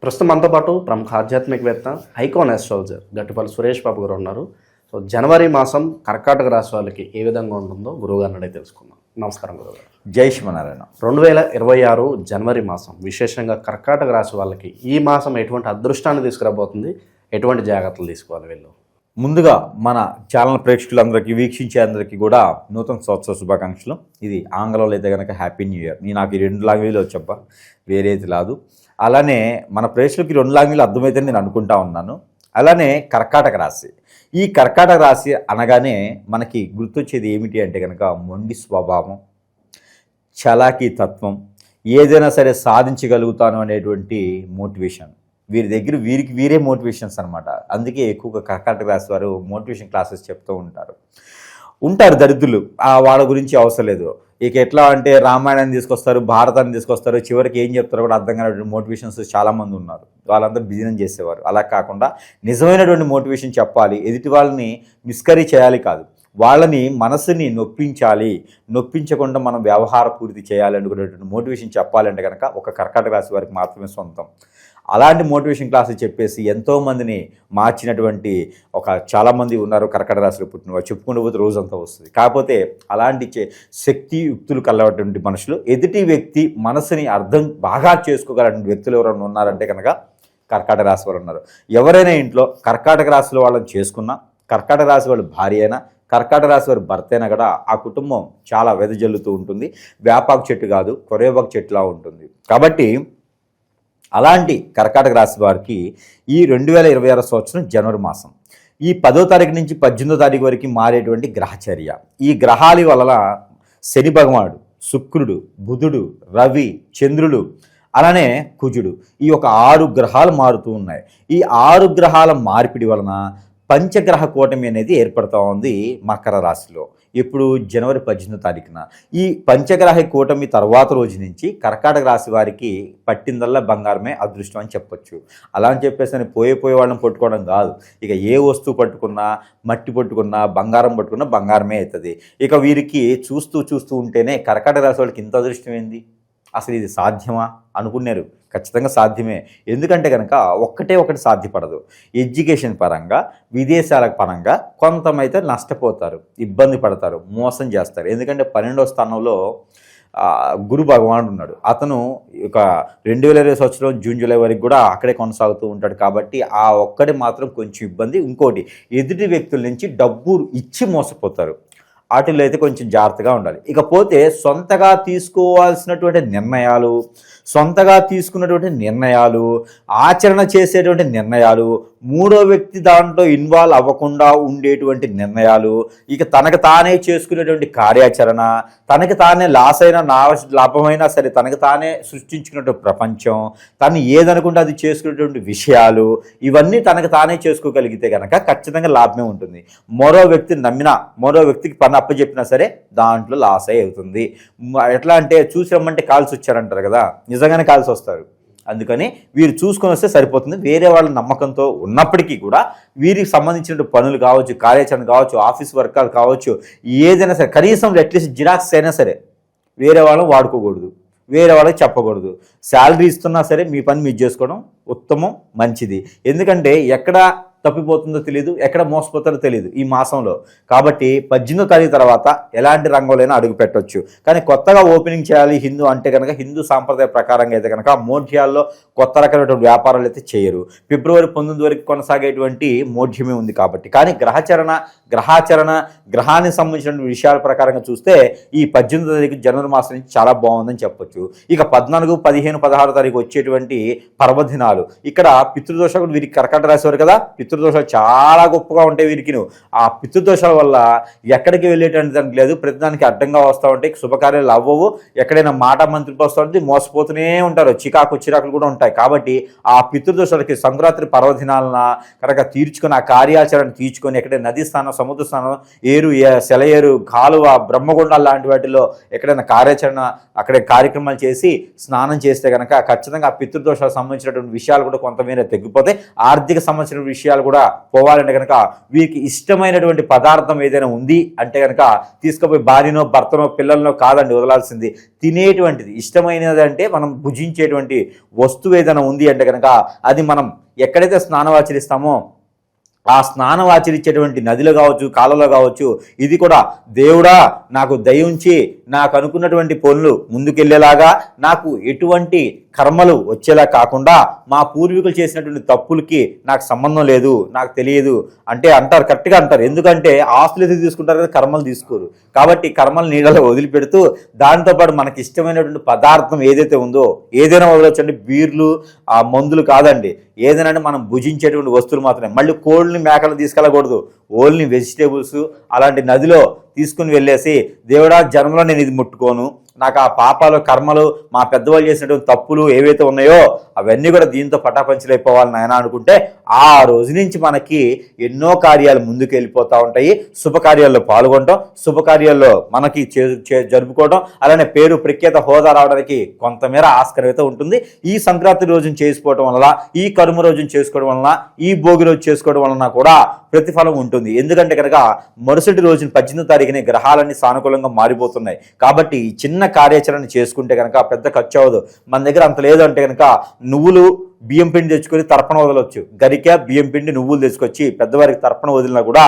ప్రస్తుతం మనతో పాటు ప్రముఖ ఆధ్యాత్మికవేత్త ఐకాన్ ఆస్ట్రాలజర్ గట్టుపల్లి సురేష్ బాబు గారు ఉన్నారు. సో జనవరి మాసం కర్కాటక రాశి వాళ్ళకి ఏ విధంగా ఉంటుందో గురువుగారిని అడిగి తెలుసుకుందాం. నమస్కారం గురువుగారు. జై శ్రీమన్నారాయణ. 2026 జనవరి మాసం విశేషంగా కర్కాటక రాశి వాళ్ళకి ఈ మాసం ఎటువంటి అదృష్టాన్ని తీసుకురాబోతుంది, ఎటువంటి జాగ్రత్తలు తీసుకోవాలి వీళ్ళు? ముందుగా మన ఛానల్ ప్రేక్షకులందరికీ, వీక్షించే అందరికీ కూడా నూతన సంవత్సర శుభాకాంక్షలు. ఇది ఆంగ్లంలో అయితే కనుక హ్యాపీ న్యూ ఇయర్. నాకు ఈ 2 లాంగ్వేజ్లో వచ్చప్ప, వేరేది రాదు. అలానే మన ప్రేక్షకులకి 2 లాంగ్వేజ్లు అర్థమైతే నేను అనుకుంటా ఉన్నాను. అలానే కర్కాటక రాశి, ఈ కర్కాటక రాశి అనగానే మనకి గుర్తొచ్చేది ఏమిటి అంటే కనుక మొండి స్వభావం, చలాకీ తత్వం, ఏదైనా సరే సాధించగలుగుతాను అనేటువంటి మోటివేషన్. వీరి దగ్గర వీరికి వీరే మోటివేషన్స్ అనమాట. అందుకే ఎక్కువగా కర్కాటక రాశి వారు మోటివేషన్ క్లాసెస్ చెప్తూ ఉంటారు దరిద్రులు. వాళ్ళ గురించి అవసరం లేదు. ఇక ఎట్లా అంటే రామాయణాన్ని తీసుకొస్తారు, భారతాన్ని తీసుకొస్తారు, చివరికి ఏం చెప్తారో కూడా అర్థం కానటువంటి మోటివేషన్స్ చాలామంది ఉన్నారు. వాళ్ళంతా బిజినెస్ చేసేవారు. అలా కాకుండా నిజమైనటువంటి మోటివేషన్ చెప్పాలి, ఎదుటి వాళ్ళని మిస్కరీ చేయాలి కాదు, వాళ్ళని మనసుని నొప్పించాలి, నొప్పించకుండా మనం వ్యవహార పూర్తి చేయాలి అనుకునేటువంటి మోటివేషన్ చెప్పాలంటే కనుక ఒక కర్కాటక రాశి వారికి మాత్రమే సొంతం. అలాంటి మోటివేషన్ క్లాసులు చెప్పేసి ఎంతోమందిని మార్చినటువంటి చాలామంది ఉన్నారు కర్కాటక రాశిలో పుట్టినవారు. చెప్పుకుంటూ పోతే రోజంతా వస్తుంది. కాకపోతే అలాంటి శక్తి యుక్తులు కలవటువంటి మనుషులు, ఎదుటి వ్యక్తి మనసుని అర్థం బాగా చేసుకోగలటువంటి వ్యక్తులు ఎవరైనా ఉన్నారంటే కనుక కర్కాటక రాశి వారు ఉన్నారు. ఎవరైనా ఇంట్లో కర్కాటక రాశిలో వాళ్ళని చేసుకున్నా, కర్కాటక రాశి వాళ్ళు భార్య అయినా, కర్కాటక రాశి వారి భర్త అయినా కూడా ఆ కుటుంబం చాలా వెదజల్లుతూ ఉంటుంది. వేపాకు చెట్టు కాదు, కొరేపాకు చెట్టులా ఉంటుంది. కాబట్టి అలాంటి కర్కాటక రాశి వారికి ఈ 2026 సంవత్సరం జనవరి మాసం ఈ 10వ తారీఖు నుంచి 18వ తారీఖు వరకు మారేటువంటి గ్రహచర్య. ఈ గ్రహాల వలన శని భగవానుడు, శుక్రుడు, బుధుడు, రవి, చంద్రుడు, అలానే కుజుడు, ఈ 6 గ్రహాలు మారుతూ ఉన్నాయి. ఈ 6 గ్రహాల మార్పిడి వలన పంచగ్రహ కూటమి అనేది ఏర్పడుతూ ఉంది మకర రాశిలో. ఇప్పుడు జనవరి 18వ తారీఖున ఈ పంచగ్రహ కూటమి తర్వాత రోజు నుంచి కర్కాటక రాశి వారికి పట్టిందల్లా బంగారమే అదృష్టం అని చెప్పొచ్చు. అలా అని చెప్పేసి పోయే వాళ్ళని పట్టుకోవడం కాదు. ఇక ఏ వస్తువు పట్టుకున్నా, మట్టి పట్టుకున్నా, బంగారం పట్టుకున్నా బంగారమే అవుతుంది. ఇక వీరికి చూస్తూ ఉంటేనే కర్కాటక రాశి వాళ్ళకి ఇంత అదృష్టం ఏంది, అసలు ఇది సాధ్యమా అనుకున్నారు. ఖచ్చితంగా సాధ్యమే. ఎందుకంటే కనుక ఒకటి సాధ్యపడదు. ఎడ్యుకేషన్ పరంగా, విదేశాల పరంగా కొంతమైతే నష్టపోతారు, ఇబ్బంది పడతారు, మోసం చేస్తారు. ఎందుకంటే 12వ స్థానంలో గురు భగవానుడు ఉన్నాడు. అతను ఒక 2020 సంవత్సరం జూన్ జూలై వరకు కూడా అక్కడే కొనసాగుతూ ఉంటాడు. కాబట్టి ఆ ఒక్కటి మాత్రం కొంచెం ఇబ్బంది. ఇంకోటి, ఎదుటి వ్యక్తుల నుంచి డబ్బు ఇచ్చి మోసపోతారు. వాటిల్లో అయితే కొంచెం జాగ్రత్తగా ఉండాలి. ఇకపోతే సొంతగా తీసుకోవాల్సినటువంటి నిర్ణయాలు, సొంతగా తీసుకున్నటువంటి నిర్ణయాలు, ఆచరణ చేసేటువంటి నిర్ణయాలు, మూడో వ్యక్తి దాంట్లో ఇన్వాల్వ్ అవ్వకుండా ఉండేటువంటి నిర్ణయాలు, ఇక తనకు తానే చేసుకునేటువంటి కార్యాచరణ, తనకు తానే లాస్ అయినా లాభమైనా సరే తనకు తానే సృష్టించుకున్నటువంటి ప్రపంచం, తను ఏదనుకుంటే అది చేసుకునేటువంటి విషయాలు, ఇవన్నీ తనకు తానే చేసుకోగలిగితే కనుక ఖచ్చితంగా లాభమే ఉంటుంది. మరో వ్యక్తిని నమ్మినా, మరో వ్యక్తికి పని అప్పచెప్పినా సరే దాంట్లో లాస్ అవుతుంది. ఎట్లా అంటే చూసి రమ్మంటే కాల్సి వచ్చారంటారు కదా, నిజంగానే కాల్సి వస్తారు. అందుకని వీరు చూసుకొని వస్తే సరిపోతుంది. వేరే వాళ్ళ నమ్మకంతో ఉన్నప్పటికీ కూడా వీరికి సంబంధించిన పనులు కావచ్చు, కార్యాచరణ కావచ్చు, ఆఫీస్ వర్కాలు కావచ్చు, ఏదైనా సరే కనీసం అట్లీస్ట్ జిరాక్స్ అయినా సరే వేరే వాళ్ళని వాడుకోకూడదు, వేరే వాళ్ళకి చెప్పకూడదు. శాలరీ ఇస్తున్నా సరే మీ పని మీరు చేసుకోవడం ఉత్తమం, మంచిది. ఎందుకంటే ఎక్కడ తప్పిపోతుందో తెలియదు, ఎక్కడ మోసపోతారో తెలియదు ఈ మాసంలో. కాబట్టి 18వ తారీఖు తర్వాత ఎలాంటి రంగంలోనైనా అడుగు పెట్టవచ్చు. కానీ కొత్తగా ఓపెనింగ్ చేయాలి హిందూ అంటే కనుక, హిందూ సాంప్రదాయ ప్రకారంగా అయితే కనుక మోఢ్యాల్లో కొత్త రకమైనటువంటి వ్యాపారాలు అయితే చేయరు. ఫిబ్రవరి 19 వరకు కొనసాగేటువంటి మోఢ్యమే ఉంది కాబట్టి. కానీ గ్రహాచరణ, గ్రహానికి సంబంధించిన విషయాల ప్రకారంగా చూస్తే ఈ 18వ తారీఖు జనవరి మాసం నుంచి చాలా బాగుందని చెప్పొచ్చు. ఇక 14, 15, 16 తారీఖు వచ్చేటువంటి పర్వదినాలు, ఇక్కడ పితృదోషాలు వీరికి కర్కాటక రాశి వారు కదా, పితృదోషాలు చాలా గొప్పగా ఉంటాయి వీరికి. ఆ పితృదోషాల వల్ల ఎక్కడికి వెళ్ళేటువంటి దానికి లేదు, ప్రతిదానికి అడ్డంగా వస్తూ ఉంటాయి, శుభకార్యాలు అవ్వవు, ఎక్కడైనా మాట మంత్రికి వస్తూ ఉంటుంది, మోసపోతూనే ఉంటారు, చిరాకులు కూడా ఉంటాయి. కాబట్టి ఆ పితృదోషాలకి సంక్రాంతి పర్వదినాలన కనుక తీర్చుకొని, ఆ కార్యాచరణ తీర్చుకొని, ఎక్కడైనా నదీ స్థానం, సముద్ర స్థానం, ఏరు, సెలయేరు, కాలువ, బ్రహ్మగుండాలు లాంటి వాటిలో ఎక్కడైనా కార్యాచరణ, అక్కడే కార్యక్రమాలు చేసి స్నానం చేస్తే కనుక ఖచ్చితంగా ఆ పితృదోషాలకు సంబంధించినటువంటి విషయాలు కూడా కొంతమేర తగ్గిపోతాయి. ఆర్థిక సంబంధించిన విషయాలు కూడా పోవాలంటే కనుక వీరికి ఇష్టమైనటువంటి పదార్థం ఏదైనా ఉంది అంటే కనుక తీసుకుపోయి భార్యనో భర్తనో పిల్లలనో కాదండి వదలాల్సింది, తినేటువంటిది ఇష్టమైనది అంటే మనం భుజించేటువంటి వస్తువు ఏదైనా ఉంది అంటే కనుక అది మనం ఎక్కడైతే స్నానం ఆచరిస్తామో ఆ స్నానం ఆచరించేటువంటి నదిలో కావచ్చు, కాలంలో కావచ్చు, ఇది కూడా దేవుడా నాకు దయ ఉంచి నాకు అనుకున్నటువంటి పనులు ముందుకెళ్లేలాగా, నాకు ఎటువంటి కర్మలు వచ్చేలా కాకుండా మా పూర్వీకులు చేసినటువంటి తప్పులకి నాకు సంబంధం లేదు, నాకు తెలియదు అంటే అంటారు, కరెక్ట్గా అంటారు. ఎందుకంటే ఆస్తులు ఎదురు తీసుకుంటారు కదా, కర్మలు తీసుకోరు. కాబట్టి కర్మలు నీళ్ళలో వదిలిపెడుతూ దాంతోపాటు మనకి ఇష్టమైనటువంటి పదార్థం ఏదైతే ఉందో ఏదైనా వదలొచ్చు అండి. బీర్లు ఆ మందులు కాదండి, ఏదైనా మనం భుజించేటువంటి వస్తువులు మాత్రమే. మళ్ళీ కోళ్ళని మేకలు తీసుకెళ్ళకూడదు, ఓన్లీ వెజిటేబుల్స్ అలాంటి నదిలో తీసుకుని వెళ్ళేసి దేవుడా జన్మలో నేను ఇది ముట్టుకోను, నాకు ఆ పాపాలు కర్మలు మా పెద్దవాళ్ళు చేసినటువంటి తప్పులు ఏవైతే ఉన్నాయో అవన్నీ కూడా దీంతో పటాపంచలైపోవాలి నాయన అనుకుంటే ఆ రోజు నుంచి మనకి ఎన్నో కార్యాలు ముందుకు వెళ్ళిపోతూ ఉంటాయి. శుభకార్యాల్లో పాల్గొనడం, శుభకార్యాల్లో మనకి జరుపుకోవడం, అలానే పేరు ప్రఖ్యాత హోదా రావడానికి కొంతమేర ఆస్కారం అయితే ఉంటుంది. ఈ సంక్రాంతి రోజున చేసుకోవడం వల్ల, ఈ కనుమ రోజున చేసుకోవడం వలన, ఈ భోగి రోజు చేసుకోవడం వలన కూడా ప్రతిఫలం ఉంటుంది. ఎందుకంటే కనుక మరుసటి రోజున 18వ తారీఖునే గ్రహాలన్నీ సానుకూలంగా మారిపోతున్నాయి. కాబట్టి ఈ చిన్న కార్యాచరణ చేసుకుంటే కనుక పెద్ద ఖర్చు అవ్వదు. మన దగ్గర అంత లేదు అంటే కనుక నువ్వులు బియ్యం పిండి తెచ్చుకొని తర్పణ వదలవచ్చు, గరిక బియ్యం పిండి నువ్వులు తెచ్చుకొచ్చి పెద్దవారికి తర్పణ వదిలినా కూడా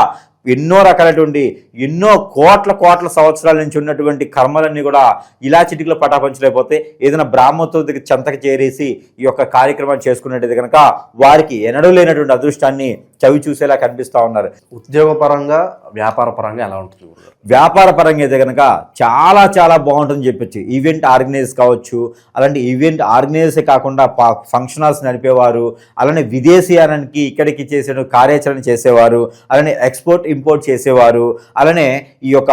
ఎన్నో రకాలటువంటి ఎన్నో కోట్ల సంవత్సరాల నుంచి ఉన్నటువంటి కర్మలన్నీ కూడా ఇలా చిటికలో పటాపంచలేకపోతే ఏదైనా బ్రాహ్మణతో చెంతకు చేరేసి ఈ యొక్క కార్యక్రమాన్ని చేసుకున్నట్టయితే కనుక వారికి ఎన్నడూ లేనటువంటి అదృష్టాన్ని చవి చూసేలా కనిపిస్తూ ఉన్నారు. ఉద్యోగపరంగా వ్యాపార పరంగా ఎలా ఉంటుంది? వ్యాపార పరంగా అయితే కనుక చాలా బాగుంటుందని చెప్పొచ్చు. ఈవెంట్ ఆర్గనైజ్ కావచ్చు, అలాంటి ఈవెంట్ ఆర్గనైజే కాకుండా ఫంక్షన్ హాల్స్ నడిపేవారు, అలానే విదేశీయానానికి ఇక్కడికి చేసే కార్యాచరణ చేసేవారు, అలానే ఎక్స్పోర్ట్ ఇంపోర్ట్ చేసేవారు, అలానే ఈ యొక్క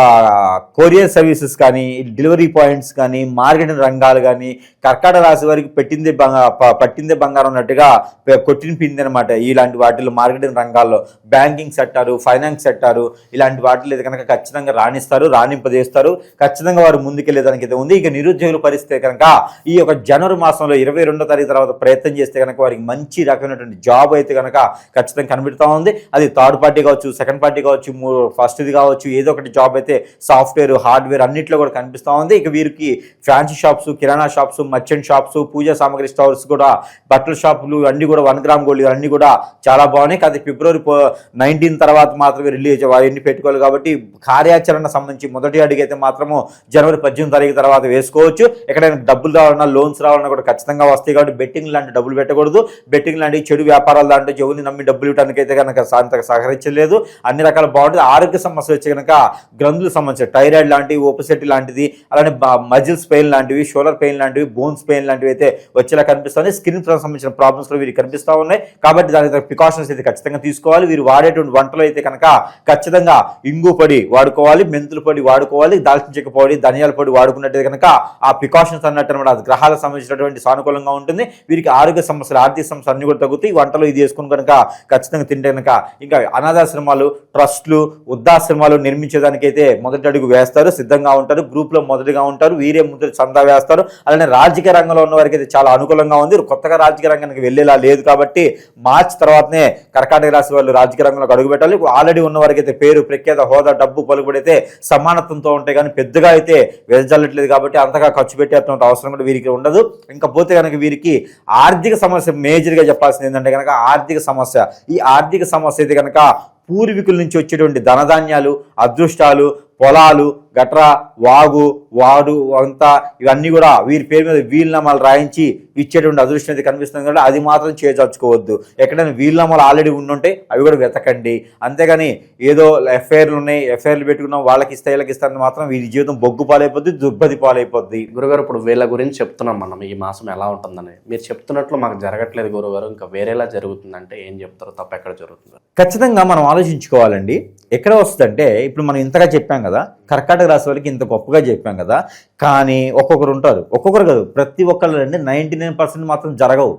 కొరియర్ సర్వీసెస్ కానీ, డెలివరీ పాయింట్స్ కానీ, మార్కెటింగ్ రంగాలు కానీ, కర్కాటక రాశి వారికి పట్టిందే బంగారం అన్నట్టుగా కొట్టిన పిండి అనమాట. ఇలాంటి వాటిలో మార్కెటింగ్ రంగాల్లో బ్యాంకింగ్ సెక్టారు, ఫైనాన్స్ సెక్టారు ఇలాంటి వాటిలో అయితే కనుక ఖచ్చితంగా రాణిస్తారు, రాణింపజేస్తారు. ఖచ్చితంగా వారు ముందుకెళ్లేదానికి అయితే ఉంది. ఇక నిరుద్యోగుల పరిస్థితి కనుక ఈ యొక్క జనవరి మాసంలో 22వ తారీఖు తర్వాత ప్రయత్నం చేస్తే కనుక వారికి మంచి రకమైనటువంటి జాబ్ అయితే కనుక ఖచ్చితంగా కనిపెడుతూ ఉంది. అది థర్డ్ పార్టీ కావచ్చు, సెకండ్ పార్టీ కావచ్చు, ఫస్ట్ది కావచ్చు, ఏదో ఒకటి జాబ్ అయితే సాఫ్ట్వేర్ హార్డ్వేర్ అన్నింటిలో కూడా కనిపిస్తూ ఉంది. ఇక వీరికి ఫ్యాన్సీ షాప్స్, కిరాణా షాప్స్, మర్చెంట్ షాప్స్, పూజా సామాగ్రి స్టోర్స్ కూడా, బట్టల షాపులు అన్ని కూడా 1 గ్రామ్ గోల్డ్ అన్ని కూడా చాలా బాగున్నాయి. అది ఫిబ్రవరి 19 తర్వాత మాత్రమే రిలీజ్ అవన్నీ పెట్టుకోవాలి. కాబట్టి కార్యాచరణ సంబంధించి మొదటి అడుగు అయితే మాత్రము జనవరి 18వ తారీఖు తర్వాత వేసుకోవచ్చు. ఎక్కడైనా డబ్బులు రావాలన్నా, లోన్స్ రావాలన్నా కూడా ఖచ్చితంగా వస్తాయి. కాబట్టి బెట్టింగ్ లాంటి డబ్బులు పెట్టకూడదు. బెట్టింగ్ లాంటి చెడు వ్యాపారాలు దాంట్లో చెవుని నమ్మి డబ్బులు ఇవ్వడానికి అయితే కనుక సహకరించలేదు. అన్ని రకాల బాగుంటుంది. ఆరోగ్య సమస్య వచ్చి కనుక గ్రంథులకు సంబంధించి థైరాయిడ్ లాంటివి, ఓపసిటీ లాంటిది, అలానే మజిల్స్ పెయిన్ లాంటివి, షోల్డర్ పెయిన్ లాంటివి, బోన్స్ పెయిన్ లాంటివి అయితే వచ్చేలా కనిపిస్తుంది. స్కిన్ సంబంధించిన ప్రాబ్లమ్స్ కూడా వీరికి కనిపిస్తూ ఉన్నాయి. కాబట్టి దానికి ప్రికాషన్స్ అయితే ఖచ్చితంగా తీసుకోవాలి. వీరు వాడేటువంటి వంటలు అయితే కనుక ఖచ్చితంగా ఇంగు పొడి వాడుకోవాలి, మెంతుల పొడి వాడుకోవాలి, దాల్చిన చెక్క పొడి, ధనియాల పొడి వాడుకున్నట్టయితే కనుక ఆ ప్రికాషన్స్ అన్నట్టు అనమాట గ్రహాలకు సంబంధించినటువంటి సానుకూలంగా ఉంటుంది. వీరికి ఆరోగ్య సమస్యలు, ఆర్థిక సమస్యలు అన్ని కూడా తగ్గుతాయి. వంటలు ఇది వేసుకుని కనుక ఖచ్చితంగా తింటే కనుక ఇంకా అనాథాశ్రమాలు, ట్రస్టులు, వృద్ధాశ్రమాలు నిర్మించేదానికైతే మొదటి అడుగు వేస్తారు, సిద్ధంగా ఉంటారు. గ్రూప్లో మొదటిగా ఉంటారు, వీరే ముందు చందా వేస్తారు. అలానే రాజకీయ రంగంలో ఉన్న వారికి అయితే చాలా అనుకూలంగా ఉంది. కొత్తగా రాజకీయ రంగానికి వెళ్ళేలా లేదు. కాబట్టి మార్చి తర్వాతనే కర్కాటక రాశి వాళ్ళు రాజకీయ రంగంలోకి అడుగు పెట్టాలి. ఆల్రెడీ ఉన్న వారికి అయితే పేరు ప్రఖ్యాత హోదా, డబ్బు, పలుకుబడితే సమానత్వంతో ఉంటాయి. కానీ పెద్దగా అయితే వెదజల్లట్లేదు. కాబట్టి అంతగా ఖర్చు పెట్టేటువంటి అవసరం కూడా వీరికి ఉండదు. ఇంకా పోతే కనుక వీరికి ఆర్థిక సమస్య మేజర్గా చెప్పాల్సింది ఏంటంటే కనుక ఆర్థిక సమస్య. ఈ ఆర్థిక సమస్య అయితే కనుక పూర్వీకుల నుంచి వచ్చేటువంటి ధనధాన్యాలు, అదృష్టాలు, పొలాలు, గట్రా, వాడు అంతా ఇవన్నీ కూడా వీరి పేరు మీద వీలునామాలు రాయించి ఇచ్చేటువంటి అదృష్టం అయితే కనిపిస్తుంది. కాబట్టి అది మాత్రం చేజార్చుకోవద్దు. ఎక్కడైనా వీలునామాలు ఆల్రెడీ ఉండుంటే అవి కూడా వెతకండి. అంతేగాని ఏదో ఎఫ్ఐఆర్లు ఉన్నాయి, ఎఫ్ఐఆర్లు పెట్టుకున్నాం వాళ్ళకి ఇస్తా వీళ్ళకి ఇస్తారని మాత్రం వీరి జీవితం బొగ్గు పాలైపోద్ది, దుర్బది పాలైపోద్ది. గురుగారు, ఇప్పుడు వీళ్ళ గురించి చెప్తున్నాం మనం, ఈ మాసం ఎలా ఉంటుందని. మీరు చెప్తున్నట్లు మాకు జరగట్లేదు గురుగారు, ఇంకా వేరేలా జరుగుతుందంటే ఏం చెప్తారు? తప్ప ఎక్కడ జరుగుతుంది? ఖచ్చితంగా మనం ఆలోచించుకోవాలండి. ఎక్కడ వస్తుందంటే ఇప్పుడు మనం ఇంతగా చెప్పాం కదా, కర్కాటక రాశి వాళ్ళకి ఇంత గొప్పగా చెప్పాం కదా, కానీ ఒక్కొక్కరు ఉంటారు, ఒక్కొక్కరు కాదు ప్రతి ఒక్కళ్ళు అండి 99% మాత్రం జరగవు,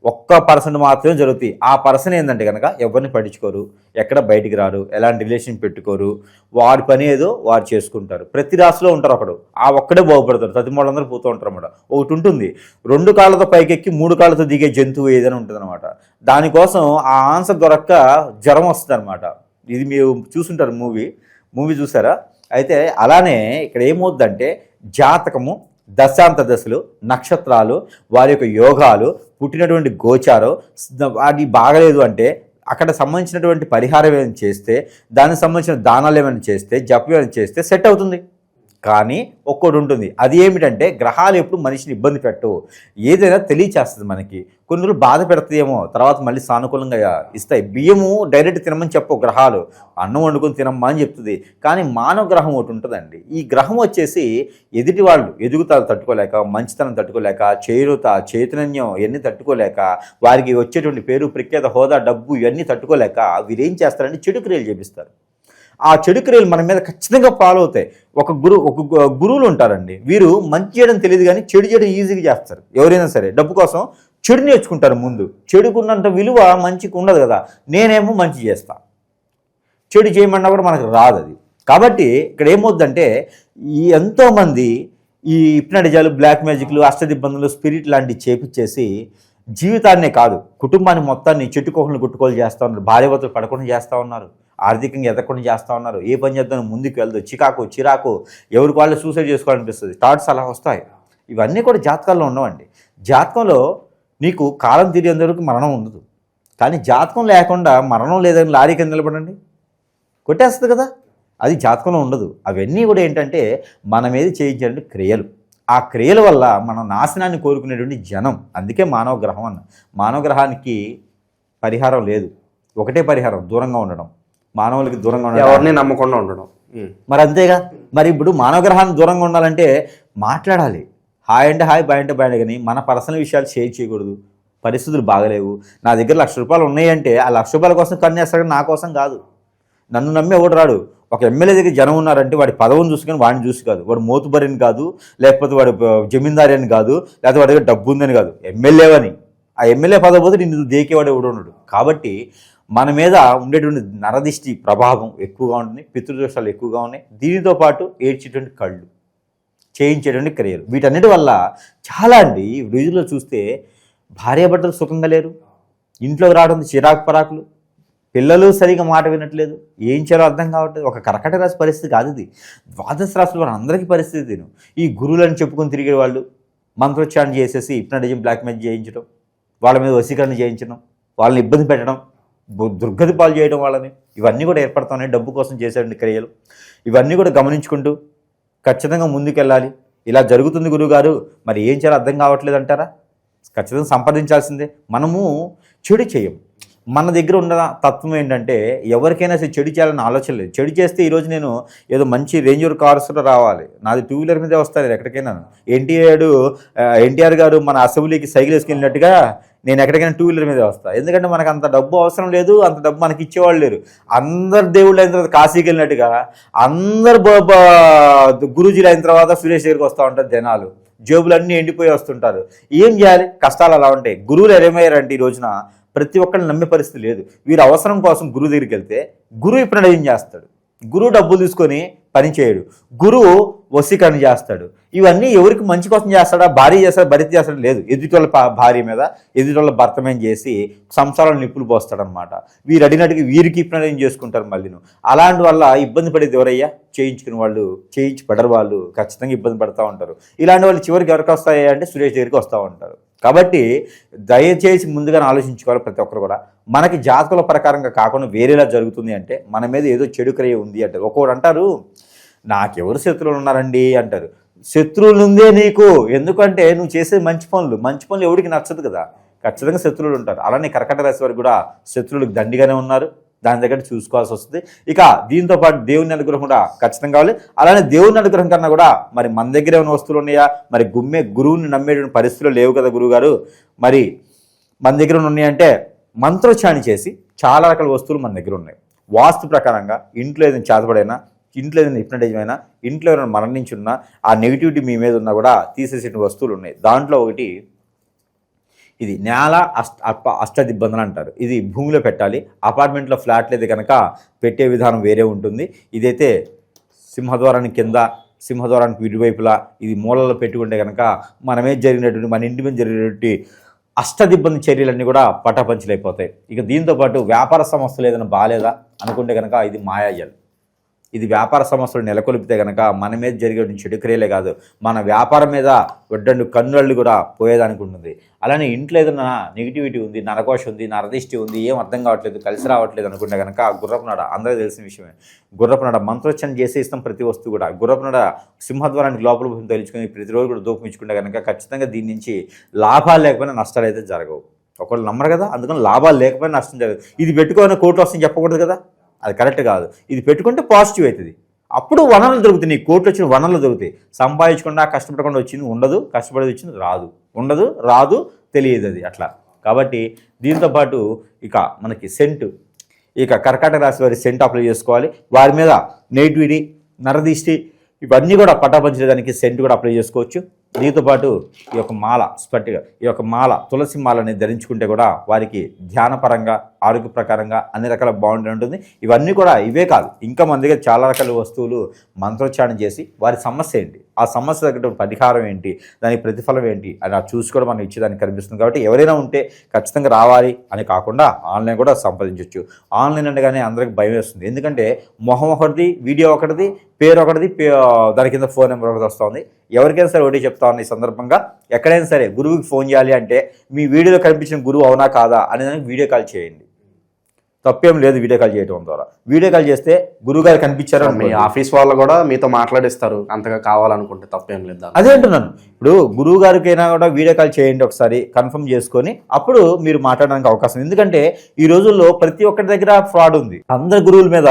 1% మాత్రమే జరుగుతాయి. ఆ పర్సన్ ఏంటంటే కనుక ఎవరిని పట్టించుకోరు, ఎక్కడ బయటికి రారు, ఎలాంటి రిలేషన్ పెట్టుకోరు, వారి పని ఏదో వారు చేసుకుంటారు. ప్రతి రాశిలో ఉంటారు ఒకడు, ఆ ఒక్కడే బాగుపడతారు, ప్రతి వాళ్ళందరూ పోతూ ఉంటారు అన్నమాట. ఒకటి ఉంటుంది 2 కాళ్ళతో పైకెక్కి 3 కాళ్ళతో దిగే జంతువు ఏదైనా ఉంటుంది అనమాట. దానికోసం ఆ ఆన్సర్ దొరక్క జ్వరం వస్తుంది అనమాట. ఇది మీరు చూసుంటారు, మూవీ చూసారా? అయితే అలానే ఇక్కడ ఏమవుద్దంటే జాతకము, దశాంత దశలు, నక్షత్రాలు, వారి యొక్క యోగాలు, పుట్టినటువంటి గోచారం అది బాగలేదు అంటే అక్కడ సంబంధించినటువంటి పరిహారం ఏమైనా చేస్తే, దానికి సంబంధించిన దానాలు ఏమైనా చేస్తే, జపం ఏమైనా చేస్తే సెట్ అవుతుంది. కానీ ఒక్కటి ఉంటుంది, అది ఏమిటంటే గ్రహాలు ఎప్పుడు మనిషిని ఇబ్బంది పెట్టవు, ఏదైనా తెలియచేస్తుంది మనకి. కొన్ని రోజులు బాధ పెడతాయేమో, తర్వాత మళ్ళీ సానుకూలంగా ఇస్తాయి. బియ్యము డైరెక్ట్ తినమని చెప్పవు గ్రహాలు, అన్నం వండుకొని తినమ్మా అని చెప్తుంది. కానీ మానవ గ్రహం ఒకటి ఉంటుందండి, ఈ గ్రహం వచ్చేసి ఎదుటి వాళ్ళు ఎదుగుతాలు తట్టుకోలేక, మంచితనం తట్టుకోలేక, చేరుత చైతన్యం ఇవన్నీ తట్టుకోలేక, వారికి వచ్చేటువంటి పేరు ప్రఖ్యాత హోదా డబ్బు ఇవన్నీ తట్టుకోలేక వీరేం చేస్తారంటే చెడు క్రియలు చేపిస్తారు. ఆ చెడు క్రియలు మన మీద ఖచ్చితంగా ఫాలో అవుతాయి. ఒక గురువులు ఉంటారండి, వీరు మంచి చేయడం తెలియదు కానీ చెడు చేయడం ఈజీగా చేస్తారు. ఎవరైనా సరే డబ్బు కోసం చెడు నేర్చుకుంటారు. ముందు చెడుకున్నంత విలువ మంచికి ఉండదు కదా, నేనేమో మంచి చేస్తా, చెడు చేయమన్నా కూడా మనకు రాదు అది. కాబట్టి ఇక్కడ ఏమవుద్దంటే ఎంతోమంది ఈ హిప్నటిజాలు, బ్లాక్ మ్యాజిక్లు, అష్టదిబ్బందులు, స్పిరిట్ లాంటివి చేపించేసి జీవితాన్నే కాదు కుటుంబాన్ని మొత్తాన్ని చెట్టుకోకలను గుట్టుకోలు చేస్తూ ఉన్నారు, భార్యభర్తలు పడకుండా చేస్తూ ఉన్నారు, ఆర్థికంగా ఎదగకుండా చేస్తూ ఉన్నారు. ఏ పని చేద్దాం ముందుకు వెళ్దు, చిరాకు, ఎవరికి వాళ్ళు సూసైడ్ చేసుకోవాలనిపిస్తుంది, థాట్స్ అలా వస్తాయి. ఇవన్నీ కూడా జాతకాల్లో ఉండవండి. జాతకంలో నీకు కాలం తీరేంత వరకు మరణం ఉండదు, కానీ జాతకం లేకుండా మరణం లేదని లారీ కింద నిలబడండి కొట్టేస్తుంది కదా, అది జాతకంలో ఉండదు. అవన్నీ కూడా ఏంటంటే మన మీద చేయించేటువంటి క్రియలు, ఆ క్రియల వల్ల మన నాశనాన్ని కోరుకునేటువంటి జనం. అందుకే మానవ గ్రహం అన్న. మానవ గ్రహానికి పరిహారం లేదు, ఒకటే పరిహారం, దూరంగా ఉండడం, మానవులకి దూరంగా ఉండడం, ఎవరిని నమ్మకుండా ఉండడం. మరి అంతేగా. మరి ఇప్పుడు మానవ గ్రహానికి దూరంగా ఉండాలంటే మాట్లాడాలి, హాయ్ అంటే హాయ్, బాయ్ అంటే బాయ్, కానీ మన పర్సనల్ విషయాలు షేర్ చేయకూడదు. పరిస్థితులు బాగలేవు, నా దగ్గర ₹1,00,000 ఉన్నాయంటే ఆ ₹1,00,000 కోసం కన్నేస్తాడు, నా కోసం కాదు. నన్ను నమ్మి ఎవడు రాడు. ఒక ఎమ్మెల్యే దగ్గర జనం ఉన్నారంటే వాడి పదవిని చూసుకొని వాడిని చూసి కాదు, వాడు మోతుబరిని కాదు, లేకపోతే వాడు జమీందారి అని కాదు, లేకపోతే వాడి దగ్గర డబ్బు ఉందని కాదు, ఎమ్మెల్యేవని. ఆ ఎమ్మెల్యే పదవి పోతే నిన్ను దేకేవాడు ఎవడు ఉన్నాడు. కాబట్టి మన మీద ఉండేటువంటి నరదిష్టి ప్రభావం ఎక్కువగా ఉంటుంది, పితృదోషాలు ఎక్కువగా ఉన్నాయి. దీనితో పాటు ఏడ్చేటువంటి కళ్ళు, చేయించేటువంటి క్రియలు, వీటన్నిటి వల్ల చాలా అండి ఈ రోజుల్లో చూస్తే భార్యాభర్తలు సుఖంగా లేరు, ఇంట్లోకి రావడం చిరాకు పరాకులు, పిల్లలు సరిగా మాట వినట్లేదు, ఏం చేయాలో అర్థం కావట్లేదు. ఒక కర్కాటక రాశి పరిస్థితి కాదు ఇది, ద్వాదశ రాశుల వారు అందరికీ పరిస్థితి నేను. ఈ గురువులను చెప్పుకొని తిరిగే వాళ్ళు మంత్రోచ్చారణ చేసేసి హిప్నటిజం, బ్లాక్ మ్యాజిక్ చేయించడం, వాళ్ళ మీద వశీకరణ చేయించడం, వాళ్ళని ఇబ్బంది పెట్టడం, దుర్గతి పాలు చేయడం వాళ్ళని, ఇవన్నీ కూడా ఏర్పడుతున్నాయి డబ్బు కోసం చేసేటువంటి క్రియలు. ఇవన్నీ కూడా గమనించుకుంటూ ఖచ్చితంగా ముందుకెళ్ళాలి. ఇలా జరుగుతుంది గురువుగారు, మరి ఏం చేయాలో అర్థం కావట్లేదు అంటారా? ఖచ్చితంగా సంప్రదించాల్సిందే. మనము చెడు చేయం. మన దగ్గర ఉన్న తత్వం ఏంటంటే ఎవరికైనా సరే చెడు చేయాలని ఆలోచన లేదు. చెడు చేస్తే ఈరోజు నేను ఏదో మంచి రేంజర్ కార్స్లో రావాలి, నాది 2 వీలర్ మీదే వస్తాను ఎక్కడికైనా. ఎన్టీఆర్ గారు మన అసెంబ్లీకి సైకిల్ వేసుకెళ్ళినట్టుగా నేను ఎక్కడికైనా 2 వీలర్ మీదే వస్తాను. ఎందుకంటే మనకు అంత డబ్బు అవసరం లేదు, అంత డబ్బు మనకి ఇచ్చేవాళ్ళు లేరు. అందరు దేవుళ్ళు అయిన తర్వాత కాశీకి వెళ్ళినట్టుగా అందరు గురూజీలు అయిన తర్వాత సురేష్ దగ్గరికి వస్తూ ఉంటారు జనాలు, జేబులన్నీ ఎండిపోయి వస్తుంటారు. ఏం చేయాలి? కష్టాలు అలా ఉంటాయి. గురువులు ఏమయ్యారంటే ఈ రోజున ప్రతి ఒక్కరిని నమ్మే పరిస్థితి లేదు. వీరు అవసరం కోసం గురువు దగ్గరికి వెళ్తే గురువు ఇప్పుడు ఏం చేస్తాడు? గురువు డబ్బులు తీసుకొని పని చేయడు, గురువు వశీకరణ చేస్తాడు. ఇవన్నీ ఎవరికి మంచి కోసం చేస్తాడా? భార్య చేస్తాడు, భర్త చేస్తాడు? లేదు, ఎదుటివాళ్ళ భార్య మీద, ఎదుటివాళ్ళ భర్త మీద చేసి సంసారాలు నిప్పులు పోస్తాడనమాట. వీరు అడిగినట్టుగా వీరికి ఇప్పుడు చేసుకుంటారు మళ్ళీను. అలాంటి వల్ల ఇబ్బంది పడేది ఎవరయ్యా? చేయించుకునే వాళ్ళు, చేయించి పడరు వాళ్ళు ఖచ్చితంగా ఇబ్బంది పడుతూ ఉంటారు. ఇలాంటి వాళ్ళు చివరికి ఎవరికి వస్తాయి అంటే సురేష్ దగ్గరికి వస్తూ ఉంటారు. కాబట్టి దయచేసి ముందుగానే ఆలోచించుకోవాలి ప్రతి ఒక్కరు కూడా. మనకి జాతకుల ప్రకారంగా కాకుండా వేరేలా జరుగుతుంది అంటే మన మీద ఏదో చెడు క్రియ ఉంది అంటారు. ఒక్కొక్కరు అంటారు నాకెవరు శత్రువులు ఉన్నారండి అంటారు. శత్రువులు ఉందే నీకు, ఎందుకంటే నువ్వు చేసే మంచి పనులు ఎవరికి నచ్చదు కదా, ఖచ్చితంగా శత్రువులు ఉంటారు. అలానే కర్కాటక రాశి వారికి కూడా శత్రువులకు దండిగానే ఉన్నారు, దాని దగ్గర చూసుకోవాల్సి వస్తుంది. ఇక దీంతో పాటు దేవుని అనుగ్రహం కూడా ఖచ్చితంగా కావాలి. అలానే దేవుని అనుగ్రహం కన్నా కూడా మరి మన దగ్గర ఏమైనా వస్తువులు ఉన్నాయా? మరి గురువుని నమ్మేటువంటి పరిస్థితులు లేవు కదా గురువుగారు. మరి మన దగ్గర ఉన్నాయంటే మంత్రోచ్చారణ చేసి చాలా రకాల వస్తువులు మన దగ్గర ఉన్నాయి. వాస్తు ప్రకారంగా ఇంట్లో ఏదైనా చేతబడైనా, ఇంట్లో ఏదైనా హిప్నటైజం అయినా, ఇంట్లో ఏదైనా మరణించి ఉన్నా, ఆ నెగిటివిటీ మీ మీద ఉన్నా కూడా తీసేసిన వస్తువులు ఉన్నాయి. దాంట్లో ఒకటి ఇది నేల అష్టదిబ్బందులు అంటారు. ఇది భూమిలో పెట్టాలి. అపార్ట్మెంట్లో ఫ్లాట్లు అయితే కనుక పెట్టే విధానం వేరే ఉంటుంది. ఇదైతే సింహద్వారానికి కింద, సింహద్వారానికి ఇరువైపులా ఇది మూలలో పెట్టుకుంటే కనుక మన ఇంటి మీద జరిగినటువంటి అష్టదిబ్బంది చర్యలన్నీ కూడా పటాపంచలైపోతాయి. ఇక దీంతోపాటు వ్యాపార సంస్థలు ఏదైనా బాగాలేదా అనుకుంటే కనుక ఇది మాయాజల్. ఇది వ్యాపార సంస్థలు నెలకొల్పితే కనుక మన మీద జరిగే చెడు క్రియలే కాదు, మన వ్యాపారం మీద వడ్డండు కన్నుళ్ళు కూడా పోయేదానికి ఉంటుంది. అలానే ఇంట్లో ఏదైనా నెగిటివిటీ ఉంది, నరకోశ ఉంది, నరదిష్టి ఉంది, ఏం అర్థం కావట్లేదు, కలిసి రావట్లేదు అనుకుంటే కనుక గుర్రపునాడ అందరికీ తెలిసిన విషయమే. గుర్రపునాడ మంత్రోచ్చరణ చేసే ఇస్తాం ప్రతి వస్తువు కూడా. గుర్రపునాడ సింహద్వారానికి లోపల తెలుసుకొని ప్రతిరోజు కూడా దూపించుకుంటే కనుక ఖచ్చితంగా దీని నుంచి లాభాలు లేకపోయినా నష్టాలు అయితే జరగవు. ఒకళ్ళు నమ్మరు కదా, అందుకని లాభాలు లేకపోయినా నష్టం జరగదు. ఇది పెట్టుకోవాలని కోట్లు వస్తుంది చెప్పకూడదు కదా, అది కరెక్ట్ కాదు. ఇది పెట్టుకుంటే పాజిటివ్ అవుతుంది. అప్పుడు వనరులు దొరుకుతాయి, నీ కోట్లు వచ్చిన వనరులు దొరుకుతాయి. సంపాదించకుండా కష్టపడకుండా వచ్చింది ఉండదు, కష్టపడేది వచ్చింది రాదు తెలియదు అది అట్లా. కాబట్టి దీంతోపాటు ఇక మనకి సెంటు, ఇక కర్కాటక రాశి వారి సెంట్ అప్లై చేసుకోవాలి. వారి మీద నెగిటివిటీ, నరదిష్టి ఇవన్నీ కూడా పటాపంచడానికి సెంట్ కూడా అప్లై చేసుకోవచ్చు. దీంతోపాటు ఈ యొక్క మాల స్పట్టిగా, ఈ యొక్క మాల తులసి మాలని ధరించుకుంటే కూడా వారికి ధ్యానపరంగా, ఆరోగ్య ప్రకారంగా అన్ని రకాల బాగుండి ఉంటుంది. ఇవన్నీ కూడా ఇవే కాదు, ఇంకా మన దగ్గర చాలా రకాల వస్తువులు మంత్రోచ్చారణ చేసి వారి సమస్య ఏంటి, ఆ సమస్య దగ్గర పరిహారం ఏంటి, దానికి ప్రతిఫలం ఏంటి అని చూసి కూడా మనం ఇచ్చేదానికి కనిపిస్తుంది. కాబట్టి ఎవరైనా ఉంటే ఖచ్చితంగా రావాలి అని కాకుండా ఆన్లైన్ కూడా సంపాదించవచ్చు. ఆన్లైన్ అనగానే అందరికి భయం వేస్తుంది. ఎందుకంటే మొహం ఒకటిది, వీడియో ఒకటిది, పేరు ఒకటిది, దాని కింద ఫోన్ నెంబర్ ఒకటి వస్తుంది. ఎవరికైనా సరే ఒకటి చెప్తా ఉన్న ఈ సందర్భంగా, ఎక్కడైనా సరే గురువుకి ఫోన్ చేయాలి అంటే మీ వీడియోలో కనిపించిన గురువు అవునా కాదా అనేదానికి వీడియో కాల్ చేయండి. తప్పేం లేదు వీడియో కాల్ చేయడం ద్వారా. వీడియో కాల్ చేస్తే గురువుగారు కనిపించారు, మీ ఆఫీస్ వాళ్ళు కూడా మీతో మాట్లాడిస్తారు అంతగా కావాలనుకుంటే, తప్పేం లేదు. అదే అంటున్నాను. ఇప్పుడు గురువు గారికైనా కూడా వీడియో కాల్ చేయండి, ఒకసారి కన్ఫర్మ్ చేసుకొని అప్పుడు మీరు మాట్లాడడానికి అవకాశం. ఎందుకంటే ఈ రోజుల్లో ప్రతి ఒక్కరి దగ్గర ఫ్రాడ్ ఉంది. అందరు గురువుల మీద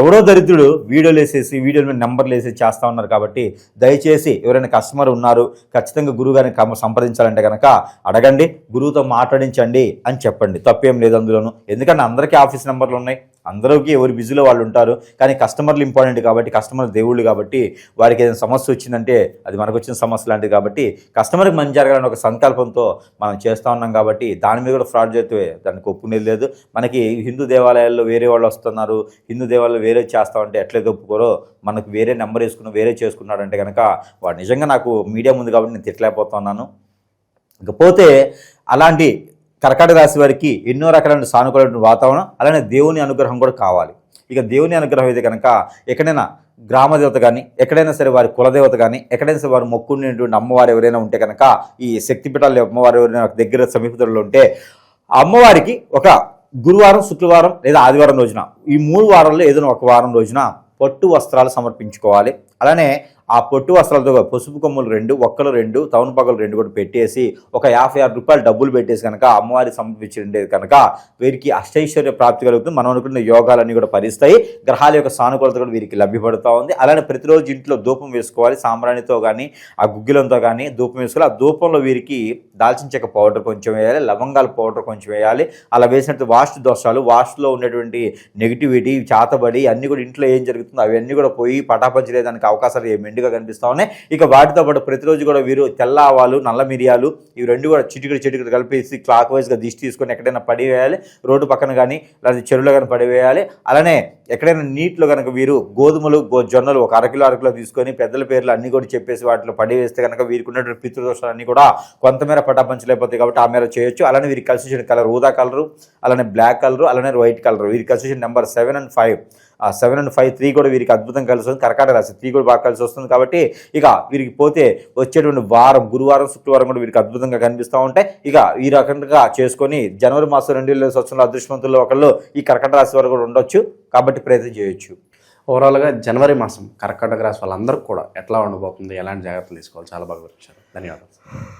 ఎవరో దరిద్రుడు వీడియోలు వేసేసి, వీడియోల మీద నెంబర్లు వేసేసి చేస్తూ ఉన్నారు. కాబట్టి దయచేసి ఎవరైనా కస్టమర్ ఉన్నారు, ఖచ్చితంగా గురువు గారిని సంప్రదించాలంటే కనుక అడగండి, గురువుతో మాట్లాడించండి అని చెప్పండి. తప్పేం లేదు అందులోనూ. ఎందుకంటే అందరికీ ఆఫీస్ నెంబర్లు ఉన్నాయి, అందరికీ ఎవరు బిజీలో వాళ్ళు ఉంటారు. కానీ కస్టమర్లు ఇంపార్టెంట్ కాబట్టి, కస్టమర్లు దేవుళ్ళు కాబట్టి, వారికి ఏదైనా సమస్య వచ్చిందంటే అది మనకు వచ్చిన సమస్య లాంటిది. కాబట్టి కస్టమర్కి మంచి జరగాలని ఒక సంకల్పంతో మనం చేస్తూ ఉన్నాం. కాబట్టి దాని మీద కూడా ఫ్రాడ్ చేస్తే దానికి ఒప్పుకునేది లేదు. మనకి హిందూ దేవాలయాల్లో వేరే వాళ్ళు వస్తున్నారు, హిందూ దేవాలయాల్లో వేరే చేస్తామంటే ఎట్లయితే ఒప్పుకోరో, మనకు వేరే నెంబర్ వేసుకుని వేరే చేసుకున్నాడంటే కనుక వాడు నిజంగా నాకు మీడియా ముందు కాబట్టి నేను తిట్టలేకపోతున్నాను. ఇకపోతే అలాంటి కర్కాటక రాశి వారికి ఎన్నో రకాలైన సానుకూలమైన వాతావరణం, అలానే దేవుని అనుగ్రహం కూడా కావాలి. ఇక దేవుని అనుగ్రహం అయితే కనుక ఎక్కడైనా గ్రామదేవత కానీ, ఎక్కడైనా సరే వారి కులదేవత కానీ, ఎక్కడైనా సరే వారు మొక్కునేటువంటి అమ్మవారు ఎవరైనా ఉంటే కనుక, ఈ శక్తిపీఠాలు అమ్మవారు ఎవరైనా దగ్గర సమీపంలో ఉంటే ఆ అమ్మవారికి ఒక గురువారం, శుక్రవారం లేదా ఆదివారం రోజున, ఈ 3 వారాల్లో ఏదైనా ఒక వారం రోజున పట్టు వస్త్రాలు సమర్పించుకోవాలి. అలానే ఆ పొట్టు వస్త్రాలతో పసుపు కొమ్ములు 2, ఒక్కలు 2, తవనపాకలు 2 కూడా పెట్టేసి ఒక 56 రూపాయలు డబ్బులు పెట్టేసి కనుక అమ్మవారికి సమర్పించేది కనుక వీరికి అష్టైశ్వర్య ప్రాప్తి కలుగుతుంది. మనం అనుకున్న యోగాలన్నీ కూడా పరిస్తాయి. గ్రహాల యొక్క సానుకూలత కూడా వీరికి లభ్యపడుతూ ఉంది. అలానే ప్రతిరోజు ఇంట్లో ధూపం వేసుకోవాలి. సాంబ్రాణితో కానీ, ఆ గుగ్గిలంతో కానీ ధూపం వేసుకోవాలి. ఆ ధూపంలో వీరికి దాల్చిన చెక్క పౌడర్ కొంచెం వేయాలి, లవంగాల పౌడర్ కొంచెం వేయాలి. అలా వేసినట్టు వాస్తు దోషాలు, వాస్తులో ఉన్నటువంటి నెగిటివిటీ, చాతబడి అన్నీ కూడా ఇంట్లో ఏం జరుగుతుందో అవన్నీ కూడా పోయి పటాపంచలేదానికి అవకాశాలు మెండుగా కనిపిస్తూ ఉన్నాయి. ఇక వాటితో పాటు ప్రతిరోజు కూడా వీరు తెల్ల ఆవాలు, నల్ల మిరియాలు ఇవి 2 కూడా చిటికడు కలిపేసి క్లాక్ వైజ్గా దిష్టి తీసుకొని ఎక్కడైనా పడివేయాలి. రోడ్డు పక్కన కానీ లేదా చెరువులో కానీ పడివేయాలి. అలానే ఎక్కడైనా నీటిలో కనుక వీరు గోధుమలు, జొన్నలు ఒక అరకిలో తీసుకొని పెద్దల పేర్లు అన్నీ కూడా చెప్పేసి వాటిలో పడివేస్తే కనుక వీరికి ఉన్నటువంటి పితృదోషాలన్నీ కూడా కొంతమేర పటాపంచలేకపోతాయి. కాబట్టి ఆ మేర చేయొచ్చు. అలానే వీరికి కలిసి వచ్చిన కలర్ ఊదా కలరు, అలానే బ్లాక్ కలరు, అలానే వైట్ కలర్. వీరికి కలిసి వచ్చిన నెంబర్ 7 and 5. ఆ 7 and 5 3 కూడా వీరికి అద్భుతం కలిసి వస్తుంది. కర్కాటక రాశి 3 కూడా బాగా కలిసి వస్తుంది. కాబట్టి ఇక వీరికి పోతే వచ్చేటువంటి వారం, గురువారం, శుక్రవారం కూడా వీరికి అద్భుతంగా కనిపిస్తూ ఉంటాయి. ఇక ఈ రకంగా చేసుకొని జనవరి మాసం 2020 సంవత్సరంలో అదృష్టవంతుల్లో ఒకళ్ళు ఈ కర్కాటక రాశి వారు కూడా ఉండొచ్చు. కాబట్టి ప్రయత్నం చేయొచ్చు. ఓవరాల్గా జనవరి మాసం కర్కాటక రాశి వాళ్ళందరికీ కూడా ఎట్లా ఉండబోతుంది, ఎలాంటి జాగ్రత్తలు తీసుకోవాలి, చాలా బాగా వివరించారు. ధన్యవాదాలు.